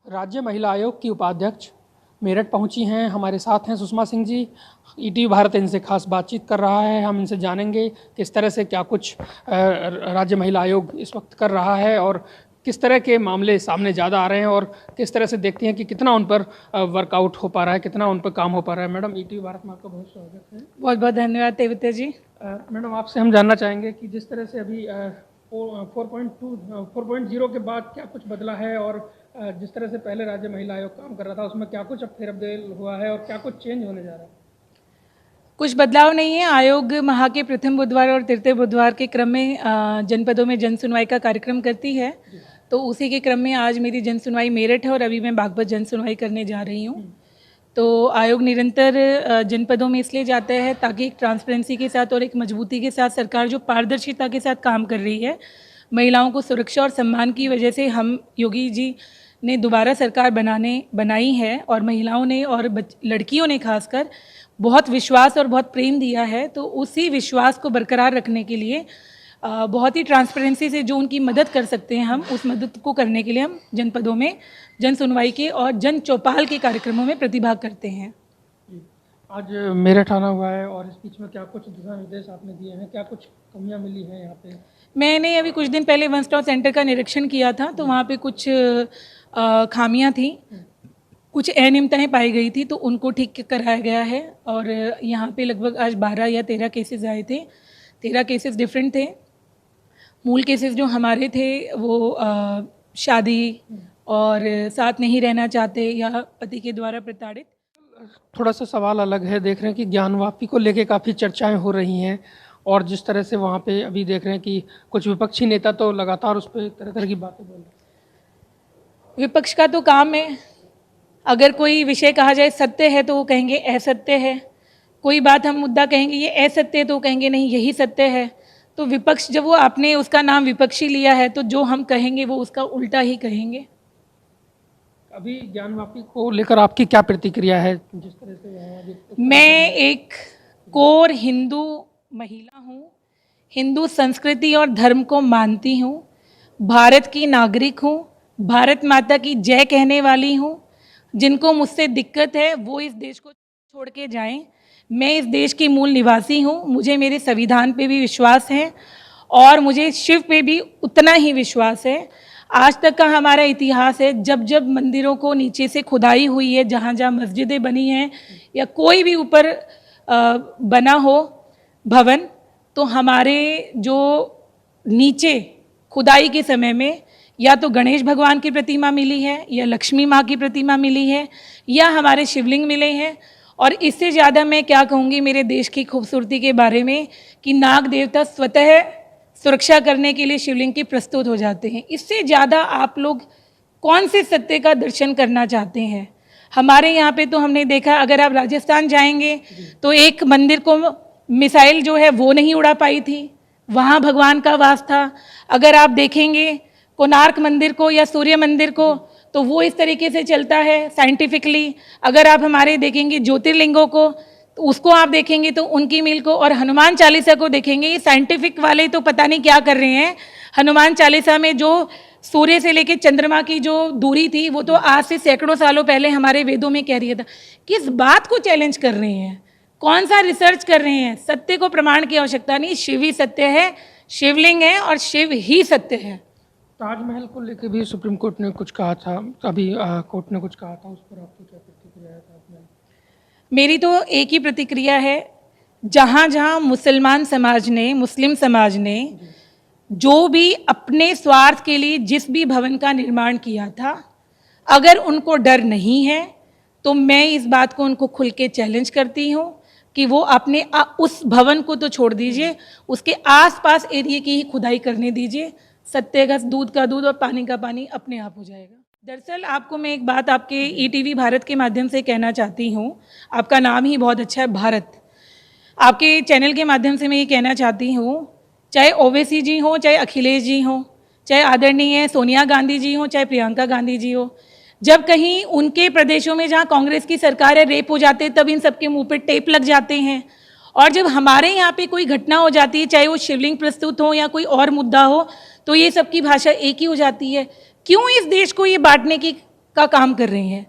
राज्य महिला आयोग की उपाध्यक्ष मेरठ पहुंची हैं। हमारे साथ हैं सुषमा सिंह जी। ईटीवी भारत इनसे खास बातचीत कर रहा है। हम इनसे जानेंगे किस तरह से क्या कुछ राज्य महिला आयोग इस वक्त कर रहा है और किस तरह के मामले सामने ज़्यादा आ रहे हैं और किस तरह से देखती हैं कि कितना उन पर वर्कआउट हो पा रहा है, कितना उन पर काम हो पा रहा है। मैडम, ईटीवी भारत में आपका बहुत स्वागत है। बहुत बहुत धन्यवाद तेवते जी। मैडम, आपसे हम जानना चाहेंगे कि जिस तरह से अभी 4.0 के बाद क्या कुछ बदला है और जिस तरह से पहले राज्य महिला आयोग काम कर रहा था उसमें क्या कुछ अब फेरबदल हुआ है और क्या कुछ चेंज होने जा रहा है? कुछ बदलाव नहीं है। आयोग माह के प्रथम बुधवार और तृतीय बुधवार के क्रम में जनपदों में जन सुनवाई का कार्यक्रम करती है। तो उसी के क्रम में आज मेरी जन सुनवाई मेरठ है और अभी मैं बागपत जन सुनवाई करने जा रही हूँ। तो आयोग निरंतर जनपदों में इसलिए जाता है ताकि एक ट्रांसपेरेंसी के साथ और एक मजबूती के साथ सरकार जो पारदर्शिता के साथ काम कर रही है, महिलाओं को सुरक्षा और सम्मान की वजह से हम योगी जी ने दोबारा सरकार बनाई है और महिलाओं ने और लड़कियों ने खासकर बहुत विश्वास और बहुत प्रेम दिया है। तो उसी विश्वास को बरकरार रखने के लिए बहुत ही ट्रांसपेरेंसी से जो उनकी मदद कर सकते हैं हम उस मदद को करने के लिए हम जनपदों में जन सुनवाई के और जन चौपाल के कार्यक्रमों में प्रतिभाग करते हैं। आज मेरठ आना हुआ है और इस बीच में क्या कुछ दिशा निर्देश आपने दिए हैं, क्या कुछ कमियां मिली हैं यहाँ पे? मैंने अभी कुछ दिन पहले वन स्टॉप सेंटर का निरीक्षण किया था तो वहाँ पे कुछ खामियां थी, कुछ अनियमितताएं पाई गई थी, तो उनको ठीक कराया गया है। और यहाँ पे लगभग आज 12 या 13 केसेस आए थे। 13 केसेस डिफरेंट थे। मूल केसेस जो हमारे थे वो शादी और साथ नहीं रहना चाहते या पति के द्वारा प्रताड़ित। थोड़ा सा सवाल अलग है। देख रहे हैं कि ज्ञानवापी को लेके काफ़ी चर्चाएं हो रही हैं और जिस तरह से वहाँ पे अभी देख रहे हैं कि कुछ विपक्षी नेता तो लगातार उस पर तरह तरह की बातें बोल रहे हैं। विपक्ष का तो काम है, अगर कोई विषय कहा जाए सत्य है तो वो कहेंगे असत्य है, कोई बात हम मुद्दा कहेंगे ये असत्य है तो कहेंगे नहीं यही सत्य है। तो विपक्ष जब वो आपने उसका नाम विपक्षी लिया है तो जो हम कहेंगे वो उसका उल्टा ही कहेंगे। अभी ज्ञानवापी को लेकर आपकी क्या प्रतिक्रिया है? जिस तरह से मैं एक कोर हिंदू महिला हूँ, हिंदू संस्कृति और धर्म को मानती हूँ, भारत की नागरिक हूँ, भारत माता की जय कहने वाली हूँ। जिनको मुझसे दिक्कत है वो इस देश को छोड़ के जाएं। मैं इस देश की मूल निवासी हूँ, मुझे मेरे संविधान पे भी विश्वास है और मुझे शिव पे भी उतना ही विश्वास है। आज तक का हमारा इतिहास है, जब जब मंदिरों को नीचे से खुदाई हुई है, जहाँ जहाँ मस्जिदें बनी हैं या कोई भी ऊपर बना हो भवन, तो हमारे जो नीचे खुदाई के समय में या तो गणेश भगवान की प्रतिमा मिली है या लक्ष्मी माँ की प्रतिमा मिली है या हमारे शिवलिंग मिले हैं। और इससे ज़्यादा मैं क्या कहूँगी मेरे देश की खूबसूरती के बारे में कि नाग देवता स्वतः सुरक्षा करने के लिए शिवलिंग के प्रस्तुत हो जाते हैं। इससे ज़्यादा आप लोग कौन से सत्य का दर्शन करना चाहते हैं? हमारे यहाँ पे तो हमने देखा, अगर आप राजस्थान जाएंगे तो एक मंदिर को मिसाइल जो है वो नहीं उड़ा पाई थी, वहाँ भगवान का वास था। अगर आप देखेंगे कोणार्क मंदिर को या सूर्य मंदिर को तो वो इस तरीके से चलता है साइंटिफिकली। अगर आप हमारे देखेंगे ज्योतिर्लिंगों को तो उसको आप देखेंगे तो उनकी मील को, और हनुमान चालीसा को देखेंगे, ये साइंटिफिक वाले तो पता नहीं क्या कर रहे हैं। हनुमान चालीसा में जो सूर्य से लेकर चंद्रमा की जो दूरी थी वो तो आज से सैकड़ों सालों पहले हमारे वेदों में कह रही था। किस बात को चैलेंज कर रहे हैं? कौन सा रिसर्च कर रहे हैं? सत्य को प्रमाण की आवश्यकता नहीं, शिव ही सत्य है, शिवलिंग है और शिव ही सत्य है। ताजमहल को लेकर भी सुप्रीम कोर्ट ने कुछ कहा था, अभी कोर्ट ने कुछ कहा था, उस पर आपकी क्या प्रतिक्रिया है? ताजमहल मेरी तो एक ही प्रतिक्रिया है, जहाँ जहाँ मुसलमान समाज ने, मुस्लिम समाज ने जो भी अपने स्वार्थ के लिए जिस भी भवन का निर्माण किया था, अगर उनको डर नहीं है तो मैं इस बात को उनको खुल के चैलेंज करती हूँ कि वो अपने उस भवन को तो छोड़ दीजिए, उसके आसपास एरिया की ही खुदाई करने दीजिए। सत्य का दूध का दूध और पानी का पानी अपने आप हो जाएगा। दरअसल आपको मैं एक बात आपके ईटीवी भारत के माध्यम से कहना चाहती हूँ। आपका नाम ही बहुत अच्छा है भारत। आपके चैनल के माध्यम से मैं ये कहना चाहती हूँ, चाहे ओवैसी जी हो, चाहे अखिलेश जी हो, चाहे आदरणीय सोनिया गांधी जी हो, चाहे प्रियंका गांधी जी हो, जब कहीं उनके प्रदेशों में जहाँ कांग्रेस की सरकार है रेप हो जाते तब इन सबके मुंह पे टेप लग जाते हैं। और जब हमारे यहाँ पे कोई घटना हो जाती है, चाहे वो शिवलिंग प्रस्तुत हो या कोई और मुद्दा हो, तो ये सबकी भाषा एक ही हो जाती है। क्यों इस देश को ये बांटने की का काम कर रही हैं,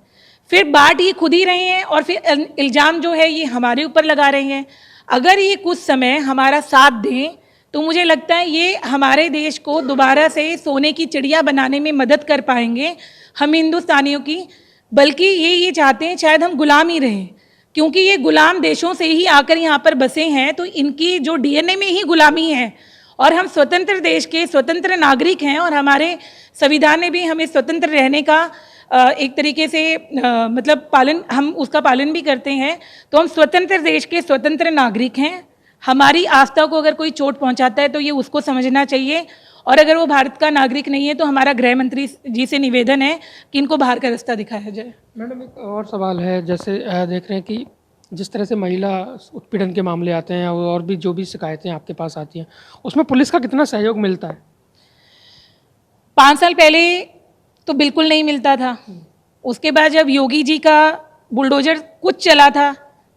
फिर बांट ये खुद ही रहे हैं और फिर इल्ज़ाम जो है ये हमारे ऊपर लगा रहे हैं। अगर ये कुछ समय हमारा साथ दें तो मुझे लगता है ये हमारे देश को दोबारा से सोने की चिड़िया बनाने में मदद कर पाएंगे हम हिंदुस्तानियों की। बल्कि ये चाहते हैं शायद हम गुलाम ही रहें, क्योंकि ये गुलाम देशों से ही आकर यहाँ पर बसे हैं, तो इनकी जो डीएनए में ही गुलामी है। और हम स्वतंत्र देश के स्वतंत्र नागरिक हैं और हमारे संविधान ने भी हमें स्वतंत्र रहने का एक तरीके से मतलब हम उसका पालन भी करते हैं। तो हम स्वतंत्र देश के स्वतंत्र नागरिक हैं। हमारी आस्था को अगर कोई चोट पहुंचाता है तो ये उसको समझना चाहिए, और अगर वो भारत का नागरिक नहीं है तो हमारा गृह मंत्री जी से निवेदन है कि इनको बाहर का रास्ता दिखाया जाए। मैडम, एक और सवाल है, जैसे देख रहे हैं कि जिस तरह से महिला उत्पीड़न के मामले आते हैं और भी जो भी शिकायतें आपके पास आती हैं, उसमें पुलिस का कितना सहयोग मिलता है? 5 साल पहले तो बिल्कुल नहीं मिलता था। उसके बाद जब योगी जी का बुलडोजर कुछ चला था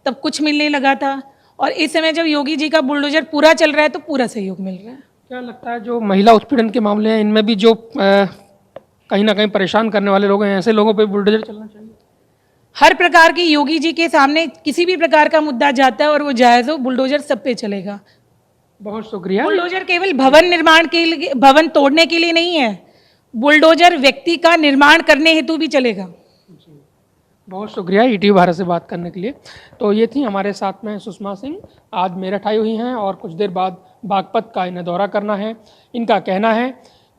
तब कुछ मिलने लगा था, और इस समय जब योगी जी का बुलडोजर पूरा चल रहा है तो पूरा सहयोग मिल रहा है। क्या लगता है जो महिला उत्पीड़न के मामले हैं इनमें भी जो कहीं ना कहीं परेशान करने वाले लोग हैं, ऐसे लोगों पे बुलडोजर चलना चाहिए? हर प्रकार की योगी जी के सामने किसी भी प्रकार का मुद्दा जाता है और वो जायज़ हो, बुलडोजर सब पे चलेगा। बहुत शुक्रिया। बुलडोजर केवल भवन निर्माण के लिए, भवन तोड़ने के लिए नहीं है, बुलडोजर व्यक्ति का निर्माण करने हेतु भी चलेगा। बहुत शुक्रिया ईटीवी भारत से बात करने के लिए। तो ये थी हमारे साथ में सुषमा सिंह, आज मेरठ आई हुई हैं और कुछ देर बाद बागपत का इन्हें दौरा करना है। इनका कहना है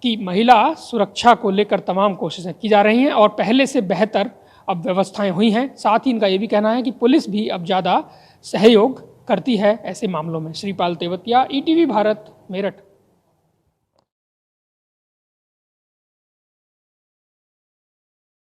कि महिला सुरक्षा को लेकर तमाम कोशिशें की जा रही हैं और पहले से बेहतर अब व्यवस्थाएं हुई हैं। साथ ही इनका ये भी कहना है कि पुलिस भी अब ज़्यादा सहयोग करती है ऐसे मामलों में। श्रीपाल तेवतिया, ईटीवी भारत, मेरठ।